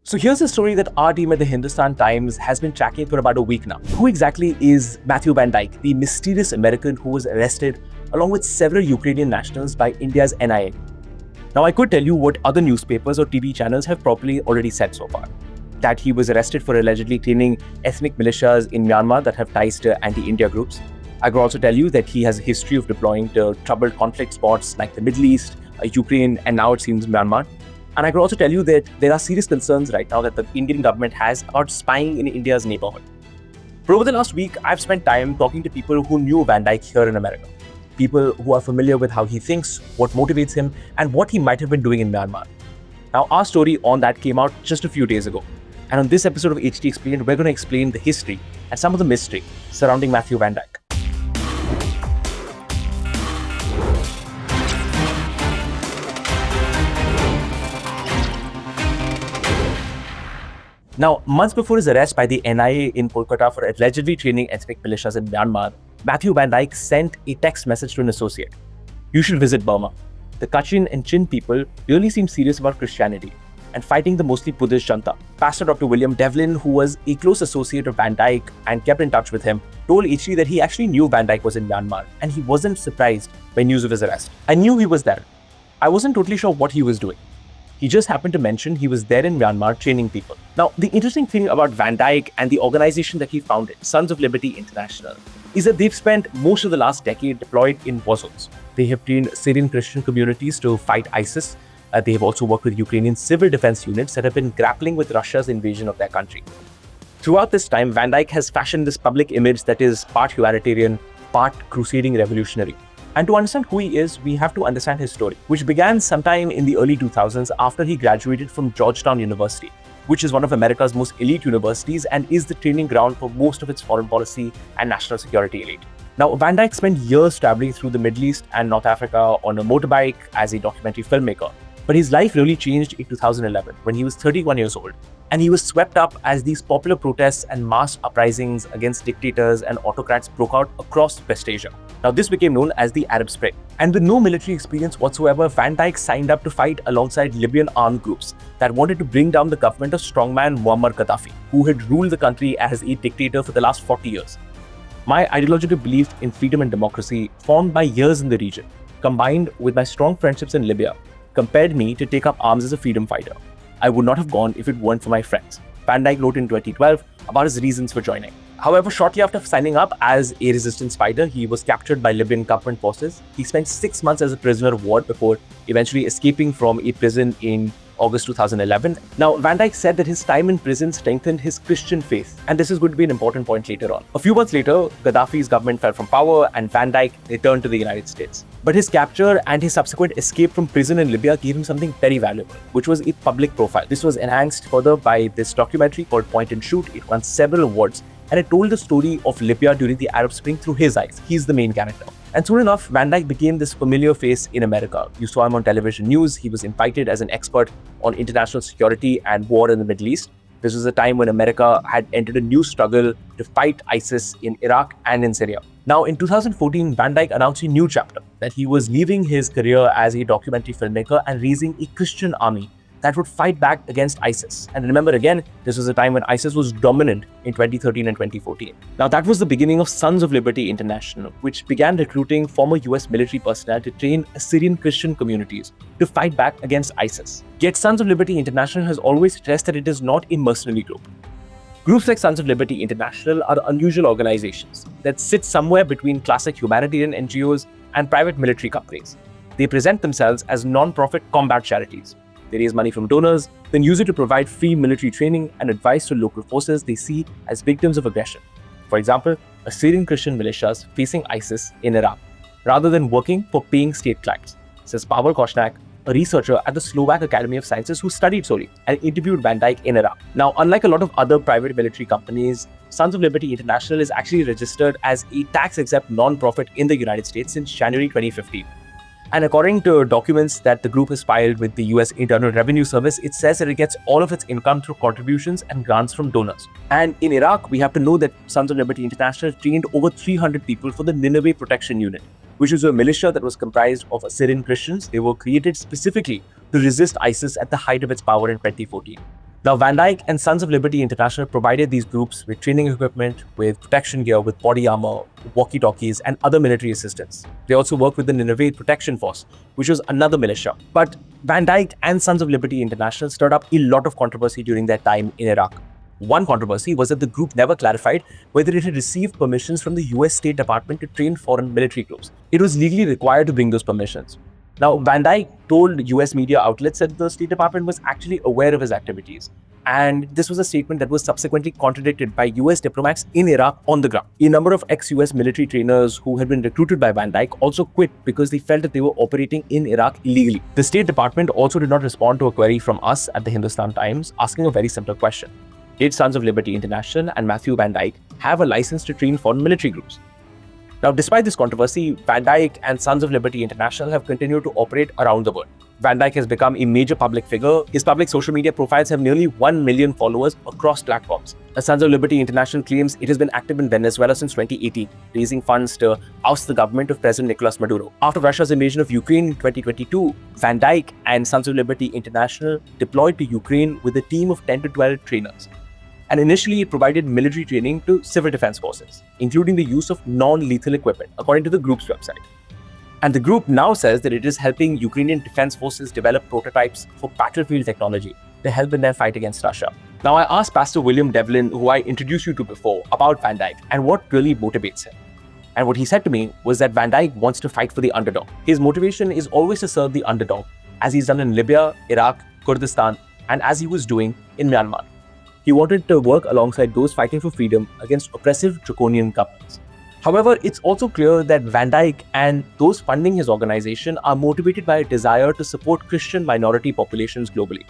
So here's a story that our team at the Hindustan Times has been tracking for about a week now. Who exactly is Matthew VanDyke, the mysterious American who was arrested along with several Ukrainian nationals by India's NIA? Now, I could tell you what other newspapers or TV channels have probably already said so far. That he was arrested for allegedly training ethnic militias in Myanmar that have ties to anti-India groups. I could also tell you that he has a history of deploying to troubled conflict spots like the Middle East, Ukraine, and now it seems Myanmar. And I could also tell you that there are serious concerns right now that the Indian government has about spying in India's neighborhood. But over the last week, I've spent time talking to people who knew VanDyke here in America. People who are familiar with how he thinks, what motivates him, and what he might have been doing in Myanmar. Now, our story on that came out just a few days ago. And on this episode of HT Explained, we're going to explain the history and some of the mystery surrounding Matthew VanDyke. Now, months before his arrest by the NIA in Kolkata for allegedly training ethnic militias in Myanmar, Matthew VanDyke sent a text message to an associate. "You should visit Burma. The Kachin and Chin people really seem serious about Christianity and fighting the mostly Buddhist junta." Pastor Dr. William Devlin, who was a close associate of VanDyke and kept in touch with him, told HT that he actually knew VanDyke was in Myanmar and he wasn't surprised by news of his arrest. "I knew he was there. I wasn't totally sure what he was doing. He just happened to mention he was there in Myanmar training people." Now, the interesting thing about VanDyke and the organization that he founded, Sons of Liberty International, is that they've spent most of the last decade deployed in war zones. They have trained Syrian Christian communities to fight ISIS. They have also worked with Ukrainian civil defense units that have been grappling with Russia's invasion of their country. Throughout this time, VanDyke has fashioned this public image that is part humanitarian, part crusading revolutionary. And to understand who he is, we have to understand his story, which began sometime in the early 2000s after he graduated from Georgetown University, which is one of America's most elite universities and is the training ground for most of its foreign policy and national security elite. Now, VanDyke spent years traveling through the Middle East and North Africa on a motorbike as a documentary filmmaker. But his life really changed in 2011 when he was 31 years old, and he was swept up as these popular protests and mass uprisings against dictators and autocrats broke out across West Asia. Now, this became known as the Arab Spring. And with no military experience whatsoever, VanDyke signed up to fight alongside Libyan armed groups that wanted to bring down the government of strongman Muammar Gaddafi, who had ruled the country as a dictator for the last 40 years. My ideological belief in freedom and democracy, formed by years in the region, combined with my strong friendships in Libya, compelled me to take up arms as a freedom fighter. I would not have gone if it weren't for my friends. VanDyke wrote in 2012 about his reasons for joining. However, shortly after signing up as a resistance fighter, he was captured by Libyan government forces. He spent 6 months as a prisoner of war before eventually escaping from a prison in August 2011. Now, VanDyke said that his time in prison strengthened his Christian faith, and this is going to be an important point later on. A few months later, Gaddafi's government fell from power and VanDyke returned to the United States. But his capture and his subsequent escape from prison in Libya gave him something very valuable, which was a public profile. This was enhanced further by this documentary called Point and Shoot. It won several awards, and it told the story of Libya during the Arab Spring through his eyes. He's the main character. And soon enough, VanDyke became this familiar face in America. You saw him on television news. He was invited as an expert on international security and war in the Middle East. This was a time when America had entered a new struggle to fight ISIS in Iraq and in Syria. Now, in 2014, VanDyke announced a new chapter, that he was leaving his career as a documentary filmmaker and raising a Christian army that would fight back against ISIS. And remember again, this was a time when ISIS was dominant in 2013 and 2014. Now, that was the beginning of Sons of Liberty International, which began recruiting former US military personnel to train Syrian Christian communities to fight back against ISIS. Yet Sons of Liberty International has always stressed that it is not a mercenary group. Groups like Sons of Liberty International are unusual organizations that sit somewhere between classic humanitarian NGOs and private military companies. They present themselves as non-profit combat charities. They raise money from donors, then use it to provide free military training and advice to local forces they see as victims of aggression. For example, Syrian Christian militias facing ISIS in Iraq, rather than working for paying state clients, says Pavel Koshnak, a researcher at the Slovak Academy of Sciences who studied Soli and interviewed VanDyke in Iraq. Now, unlike a lot of other private military companies, Sons of Liberty International is actually registered as a tax-exempt non-profit in the United States since January 2015. And according to documents that the group has filed with the US Internal Revenue Service, it says that it gets all of its income through contributions and grants from donors. And in Iraq, we have to know that Sons of Liberty International trained over 300 people for the Nineveh Protection Unit, which was a militia that was comprised of Syrian Christians. They were created specifically to resist ISIS at the height of its power in 2014. Now, VanDyke and Sons of Liberty International provided these groups with training equipment, with protection gear, with body armor, walkie-talkies, and other military assistance. They also worked with the Nineveh Protection Force, which was another militia. But VanDyke and Sons of Liberty International stirred up a lot of controversy during their time in Iraq. One controversy was that the group never clarified whether it had received permissions from the US State Department to train foreign military groups. It was legally required to bring those permissions. Now, VanDyke told US media outlets that the State Department was actually aware of his activities. And this was a statement that was subsequently contradicted by US diplomats in Iraq on the ground. A number of ex-US military trainers who had been recruited by VanDyke also quit because they felt that they were operating in Iraq illegally. The State Department also did not respond to a query from us at the Hindustan Times asking a very simple question. Did Sons of Liberty International and Matthew VanDyke have a license to train foreign military groups? Now, despite this controversy, VanDyke and Sons of Liberty International have continued to operate around the world. VanDyke has become a major public figure. His public social media profiles have nearly 1 million followers across platforms. The Sons of Liberty International claims it has been active in Venezuela since 2018, raising funds to oust the government of President Nicolas Maduro. After Russia's invasion of Ukraine in 2022, VanDyke and Sons of Liberty International deployed to Ukraine with a team of 10 to 12 trainers. And initially, it provided military training to civil defense forces, including the use of non-lethal equipment, according to the group's website. And the group now says that it is helping Ukrainian defense forces develop prototypes for battlefield technology to help in their fight against Russia. Now, I asked Pastor William Devlin, who I introduced you to before, about VanDyke and what really motivates him. And what he said to me was that VanDyke wants to fight for the underdog. His motivation is always to serve the underdog, as he's done in Libya, Iraq, Kurdistan, and as he was doing in Myanmar. He wanted to work alongside those fighting for freedom against oppressive draconian governments. However, it's also clear that VanDyke and those funding his organization are motivated by a desire to support Christian minority populations globally.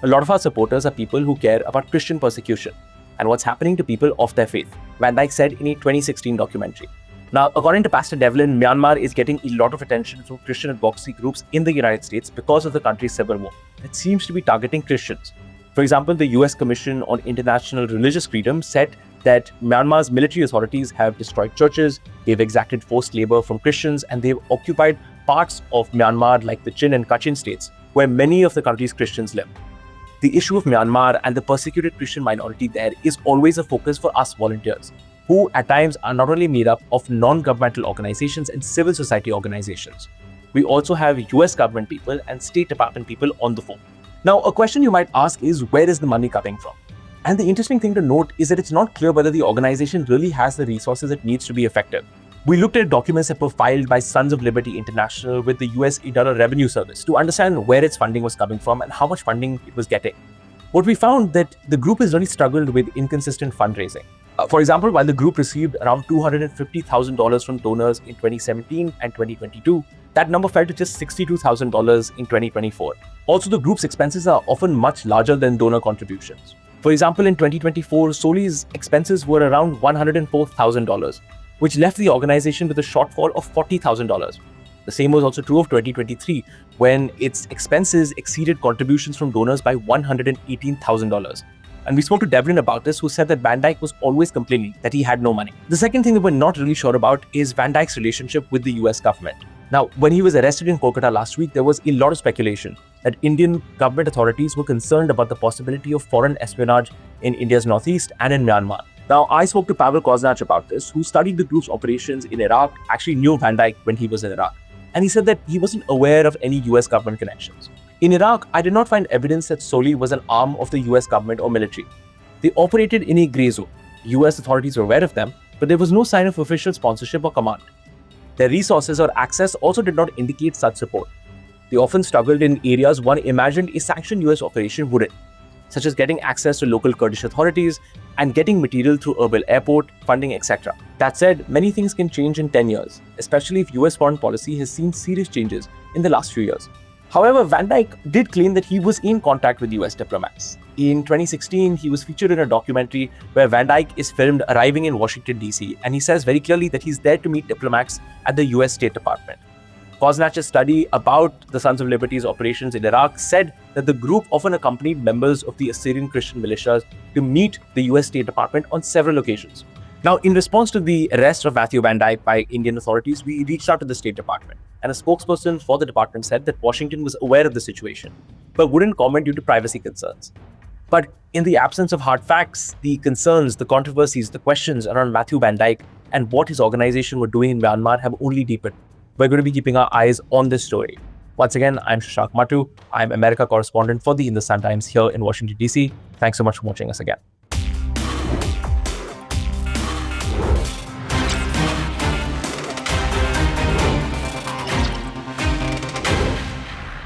A lot of our supporters are people who care about Christian persecution and what's happening to people of their faith, VanDyke said in a 2016 documentary. Now, according to Pastor Devlin, Myanmar is getting a lot of attention from Christian advocacy groups in the United States because of the country's civil war that seems to be targeting Christians. For example, the US Commission on International Religious Freedom said that Myanmar's military authorities have destroyed churches, they've exacted forced labor from Christians, and they've occupied parts of Myanmar like the Chin and Kachin states, where many of the country's Christians live. The issue of Myanmar and the persecuted Christian minority there is always a focus for us volunteers, who at times are not only made up of non-governmental organizations and civil society organizations. We also have US government people and State Department people on the phone. Now, a question you might ask is, where is the money coming from? And the interesting thing to note is that it's not clear whether the organization really has the resources it needs to be effective. We looked at documents that were filed by Sons of Liberty International with the US Internal Revenue Service to understand where its funding was coming from and how much funding it was getting. What we found that the group has really struggled with inconsistent fundraising. For example, while the group received around $250,000 from donors in 2017 and 2022, that number fell to just $62,000 in 2024. Also, the group's expenses are often much larger than donor contributions. For example, in 2024, Soli's expenses were around $104,000, which left the organization with a shortfall of $40,000. The same was also true of 2023, when its expenses exceeded contributions from donors by $118,000. And we spoke to Devlin about this, who said that VanDyke was always complaining that he had no money. The second thing that we're not really sure about is VanDyke's relationship with the US government. Now, when he was arrested in Kolkata last week, there was a lot of speculation that Indian government authorities were concerned about the possibility of foreign espionage in India's northeast and in Myanmar. Now, I spoke to Pavel Koznach about this, who studied the group's operations in Iraq, actually knew VanDyke when he was in Iraq. And he said that he wasn't aware of any US government connections. In Iraq, I did not find evidence that Soli was an arm of the US government or military. They operated in a grey zone. US authorities were aware of them, but there was no sign of official sponsorship or command. Their resources or access also did not indicate such support. They often struggled in areas one imagined a sanctioned US operation wouldn't, such as getting access to local Kurdish authorities and getting material through Erbil Airport, funding, etc. That said, many things can change in 10 years, especially if US foreign policy has seen serious changes in the last few years. However, VanDyke did claim that he was in contact with US diplomats. In 2016, he was featured in a documentary where VanDyke is filmed arriving in Washington, D.C., and he says very clearly that he's there to meet diplomats at the US State Department. Koznach's study about the Sons of Liberty's operations in Iraq said that the group often accompanied members of the Assyrian Christian militias to meet the US State Department on several occasions. Now, in response to the arrest of Matthew VanDyke by Indian authorities, we reached out to the State Department, and a spokesperson for the department said that Washington was aware of the situation, but wouldn't comment due to privacy concerns. But in the absence of hard facts, the concerns, the controversies, the questions around Matthew VanDyke and what his organization were doing in Myanmar have only deepened. We're going to be keeping our eyes on this story. Once again, I'm Shashank Mattoo. I'm America correspondent for the Hindustan Times here in Washington, D.C. Thanks so much for watching us again.